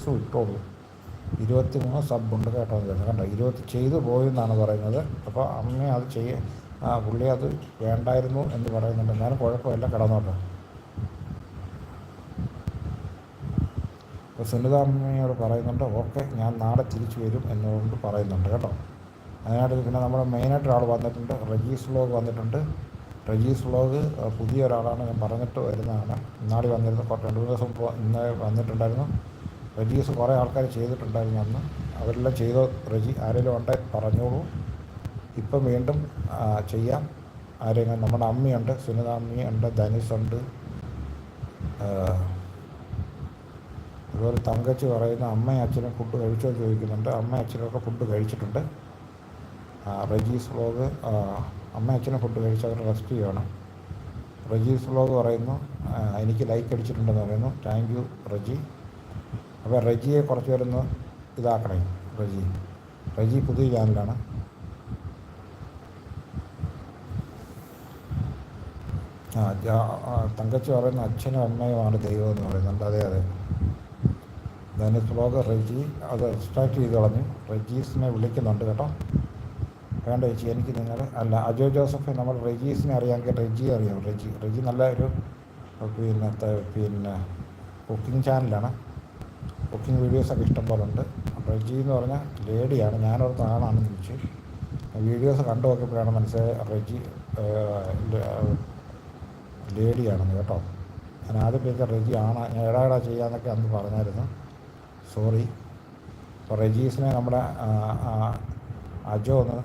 Request ഇട്ടോളൂ. 23 സബുണ്ട് കേട്ടോ. കണ്ടോ, 20 ചെയ്തു പോയെന്നാണ് പറയുന്നത്. അപ്പോൾ അമ്മ അത് പുള്ളി അത് വേണ്ടായിരുന്നു എന്ന് പറയുന്നുണ്ട്. എന്നാലും കുഴപ്പമില്ല, കിടന്നോട്ടോ. അപ്പോൾ സുനിത അമ്മയോട് പറയുന്നുണ്ട്, ഓക്കെ ഞാൻ നാളെ തിരിച്ചു വരും എന്നുകൊണ്ട് പറയുന്നുണ്ട് കേട്ടോ. അതിനായിട്ട് പിന്നെ നമ്മുടെ മെയിനായിട്ട് ഒരാൾ വന്നിട്ടുണ്ട്, റജീസ് വ്ലോഗ് വന്നിട്ടുണ്ട്. റജീസ് വ്ലോഗ് പുതിയ ഒരാളാണ്, ഞാൻ പറഞ്ഞിട്ട് വരുന്നതാണ്. ഇന്നാളി വന്നിരുന്നു, 2 ദിവസം ഇന്ന് വന്നിട്ടുണ്ടായിരുന്നു. റജീസ് കുറേ ആൾക്കാർ ചെയ്തിട്ടുണ്ടായിരുന്നു അന്ന്. അവരെല്ലാം ചെയ്തോ റജി? ആരെങ്കിലും ഉണ്ടെങ്കിൽ പറഞ്ഞോളൂ. ഇപ്പം വീണ്ടും ചെയ്യാം. ആരെങ്കിലും നമ്മുടെ അമ്മയുണ്ട്, സുനിത അമ്മയുണ്ട്, ധനുഷുണ്ട്, അതുപോലെ തങ്കച്ചി പറയുന്ന അമ്മയും അച്ഛനും ഫുഡ് കഴിച്ചോ ചോദിക്കുന്നുണ്ട്. അമ്മയും അച്ഛനൊക്കെ ഫുഡ് കഴിച്ചിട്ടുണ്ട്. റജീസ് വ്ലോഗ് അമ്മയും അച്ഛനും ഫുഡ് കഴിച്ച് അവർ റെസ്റ്റ് ചെയ്യണം. റജീസ് വ്ലോഗ് പറയുന്നു എനിക്ക് ലൈക്ക് അടിച്ചിട്ടുണ്ടെന്ന് പറയുന്നു. Thank you Reji. അപ്പോൾ റജിയെ കുറച്ച് പേരൊന്ന് ഇതാക്കണേ. റജി പുതിയ ചാനലാണ്. തങ്കച്ചി പറയുന്ന അച്ഛനും അമ്മയുമാണ് ദൈവം എന്ന് പറയുന്നുണ്ട്. അതെ. ധനുഷ് വ്ലോഗ് റജി അത് എക്സ്ട്രാക്ട് ചെയ്ത് കളഞ്ഞു. റജീസിനെ വിളിക്കുന്നുണ്ട് കേട്ടോ. വേണ്ട ചേച്ചി, എനിക്ക് നിങ്ങൾ അല്ല അജോ ജോസഫ്, നമ്മൾ റജീസിനെ അറിയാമെങ്കിൽ റജിയെ അറിയാം. റജി നല്ല ഒരു പിന്നെ കുക്കിംഗ് ചാനലാണ്. കുക്കിംഗ് വീഡിയോസൊക്കെ ഇഷ്ടംപോലെ ഉണ്ട്. റജി എന്ന് പറഞ്ഞാൽ ലേഡിയാണ്. ഞാനോർത്ത് ആണാണെന്ന് ചോദിച്ചു. വീഡിയോസ് കണ്ടു നോക്കിയപ്പോഴാണ് മനസ്സിലായത് റജി ലേഡിയാണെന്ന് കേട്ടോ. ഞാൻ ആദ്യത്തേക്ക് റജി ആണ്, ഞാൻ ഇടാ ചെയ്യാമെന്നൊക്കെ അന്ന് പറഞ്ഞായിരുന്നു. സോറി. അപ്പോൾ റജീസിനെ നമ്മുടെ അജോ ഒന്ന്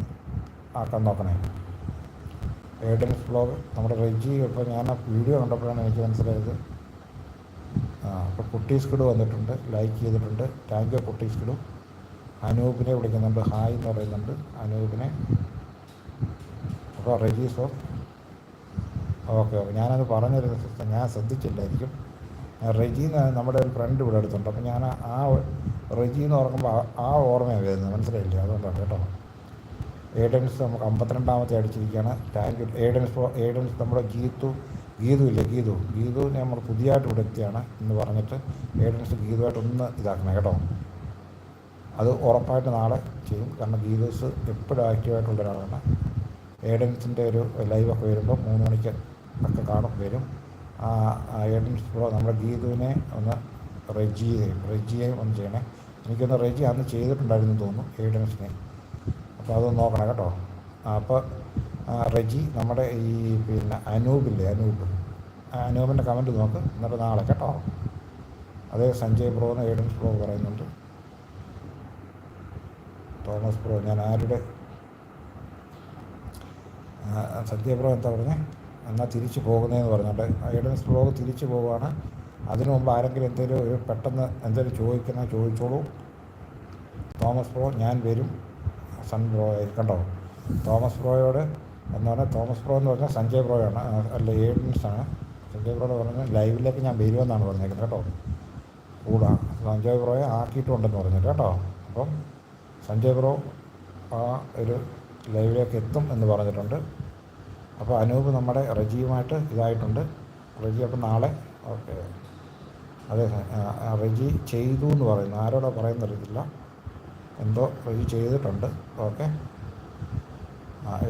ആക്കാൻ നോക്കണേ. ഏഡൻസ് വ്ലോഗ് നമ്മുടെ റജി. ഇപ്പോൾ ഞാൻ ആ വീഡിയോ കണ്ടപ്പോഴാണ് എനിക്ക് മനസ്സിലായത്. അപ്പോൾ കുട്ടീസ് കിഡ് വന്നിട്ടുണ്ട്, ലൈക്ക് ചെയ്തിട്ടുണ്ട്. താങ്ക് യു കുട്ടീസ് കിഡും. അനൂപിനെ വിളിക്കുന്നുണ്ട്, ഹായ് എന്ന് പറയുന്നുണ്ട് അനൂപിനെ. അപ്പോൾ റജീസോ ഓക്കെ. ഞാനത് പറഞ്ഞൊരു സിസ്റ്റം ഞാൻ ശ്രദ്ധിച്ചില്ലായിരിക്കും. റജി നമ്മുടെ ഒരു ഫ്രണ്ട് ഇവിടെ അടുത്തുണ്ട്. അപ്പോൾ ഞാൻ ആ റജി എന്ന് ഓർക്കുമ്പോൾ ആ ഓർമ്മയാണ് വരുന്നത്, മനസ്സിലായില്ലേ? അതുകൊണ്ടാണ് കേട്ടോ. ഏഡൻസ് നമുക്ക് 52ാമത്തെ അടിച്ചിരിക്കുകയാണ്. Thank you ഏഡൻസ്. നമ്മുടെ ഗീതു ഇല്ലേ, ഗീതു നമ്മൾ പുതിയതായിട്ട് ഇവിടെ എത്തിയാണ് എന്ന് പറഞ്ഞിട്ട് ഏഡൻസ് ഗീതുവായിട്ടൊന്ന് ഇതാക്കണം കേട്ടോ. അത് ഉറപ്പായിട്ട് നാളെ ചെയ്യും. കാരണം ഗീതൂസ് എപ്പോഴും ആക്റ്റീവായിട്ടുള്ള ഒരാളാണ്. ഏഡൻസിൻ്റെ ഒരു ലൈവൊക്കെ വരുമ്പോൾ 3 മണിക്ക് ഒക്കെ വരും. ഏഡൻസ് ബ്രോ നമ്മുടെ ഗീതുവിനെ ഒന്ന് റജിയെയും ഒന്ന് ചെയ്യണേ. എനിക്കൊന്ന് റജി അന്ന് ചെയ്തിട്ടുണ്ടായിരുന്നു തോന്നുന്നു ഏഡൻസിനെ. അപ്പോൾ അതൊന്ന് നോക്കണം കേട്ടോ. അപ്പോൾ റജി നമ്മുടെ ഈ അനൂപില്ലേ, അനൂപിൻ്റെ കമൻറ്റ് നോക്ക്. എന്നിട്ട് നാളെ കേട്ടോ. അതേ സഞ്ജയ് ബ്രോ എന്ന് ഏഡൻസ് ബ്രോ പറയുന്നുണ്ട്. തോമസ് ബ്രോ ഞാൻ ആരുടെ സഞ്ജയ് ബ്രോ എന്താ പറഞ്ഞേ? എന്നാൽ തിരിച്ചു പോകുന്നതെന്ന് പറഞ്ഞിട്ട് ഏഡൻസ് ബ്ലോഗ് തിരിച്ചു പോവുകയാണ്. അതിനു മുമ്പ് ആരെങ്കിലും എന്തെങ്കിലും പെട്ടെന്ന് എന്തെങ്കിലും ചോദിച്ചോളൂ. തോമസ് ബ്രോ ഞാൻ വരും. സൺ ബ്രോ കണ്ടോ, തോമസ് ബ്രോയോട് എന്ന് പറഞ്ഞാൽ തോമസ് ബ്രോ എന്ന് പറഞ്ഞാൽ സഞ്ജയ് ബ്രോയാണ്, അല്ല ഏഡൻസാണ്. സഞ്ജയ് ബ്രോയോട് പറഞ്ഞാൽ ലൈവിലേക്ക് ഞാൻ വരുമെന്നാണ് പറഞ്ഞേക്കുന്നത് കേട്ടോ. സഞ്ജയ് ബ്രോയെ ആക്കിയിട്ടുണ്ടെന്ന് പറഞ്ഞിട്ട് കേട്ടോ. അപ്പം സഞ്ജയ് ബ്രോ ആ ഒരു ലൈവിലേക്ക് എത്തും എന്ന് പറഞ്ഞിട്ടുണ്ട്. അപ്പോൾ അനൂപ് നമ്മുടെ റജിയുമായിട്ട് ഇതായിട്ടുണ്ട്. റജി അപ്പം നാളെ ഓക്കെ. അതെ, റജി ചെയ്തു എന്ന് പറയുന്നു. ആരോടാ പറയുന്നറിയത്തില്ല, എന്തോ റജി ചെയ്തിട്ടുണ്ട്. ഓക്കെ.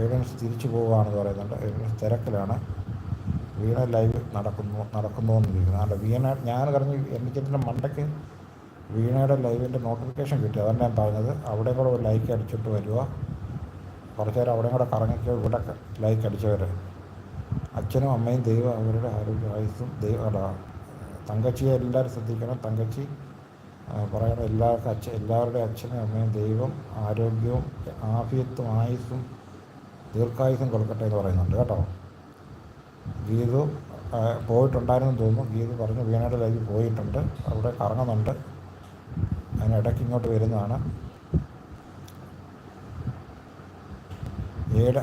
ഏഡൻസ് തിരിച്ചു പോവുകയാണെന്ന് പറയുന്നുണ്ട്. ഏഡൻസ് തിരക്കിലാണ്. വീണ ലൈവ് നടക്കുന്നു എന്നിരിക്കുന്നു. അല്ല വീണ ഞാൻ പറഞ്ഞ് എനിക്കതിൻ്റെ മണ്ടയ്ക്ക് വീണയുടെ ലൈവിൻ്റെ നോട്ടിഫിക്കേഷൻ കിട്ടി. അതാണ് ഞാൻ പറഞ്ഞത്. അവിടെ കൂടെ ഒരു ലൈക്ക് അടിച്ചിട്ട് വരിക. കുറച്ച് നേരം അവിടെയും കൂടെ കറങ്ങിക്കോ. ഇവിടെ ലൈക്ക് അടിച്ചവർ അച്ഛനും അമ്മയും ദൈവം അവരുടെ ആരോഗ്യ ആയുസ്സും തങ്കച്ചിയെ എല്ലാവരും ശ്രദ്ധിക്കണം. തങ്കച്ചി പറയണം എല്ലാവരുടെയും അച്ഛനും അമ്മയും ദൈവം ആരോഗ്യവും ആഫിയത്തും ആയുസ്സും ദീർഘായുസ്സും കൊടുക്കട്ടെ എന്ന് പറയുന്നുണ്ട് കേട്ടോ. ഗീതു പോയിട്ടുണ്ടായിരുന്നു തോന്നുന്നു. ഗീതു പറഞ്ഞു വീണയുടെ ലൈവ് പോയിട്ടുണ്ട്, അവിടെ കറങ്ങുന്നുണ്ട്. അതിനിടയ്ക്ക് ഇങ്ങോട്ട് വരുന്നതാണ്.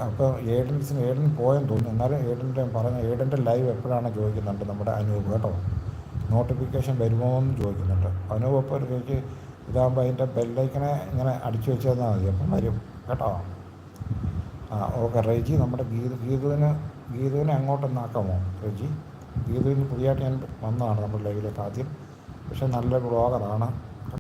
അപ്പോൾ ഏഡൻ പോയെന്ന് തോന്നുന്നു. എന്നാലും ഏഡൻ്റെ ലൈവ് എപ്പോഴാണ് ചോദിക്കുന്നുണ്ട് നമ്മുടെ അനൂപ് കേട്ടോ. നോട്ടിഫിക്കേഷൻ വരുമോ എന്ന് ചോദിക്കുന്നുണ്ട് അനൂപ്. അപ്പോൾ ഒരു ചോദിച്ച് ഇതാകുമ്പോൾ അതിൻ്റെ ബെല്ലൈക്കനെ ഇങ്ങനെ അടിച്ചു വെച്ച് തന്നാൽ മതി, അപ്പം വരും കേട്ടോ. ഓക്കെ. റജി നമ്മുടെ ഗീതുവിനെ അങ്ങോട്ടൊന്നാക്കാമോ റജി? ഗീതുവിന് പുതിയതായിട്ട് ഞാൻ വന്നതാണ് നമ്മുടെ ലൈവിലേക്ക് ആദ്യം. പക്ഷേ നല്ലൊരു ബ്ലോഗറാണ്.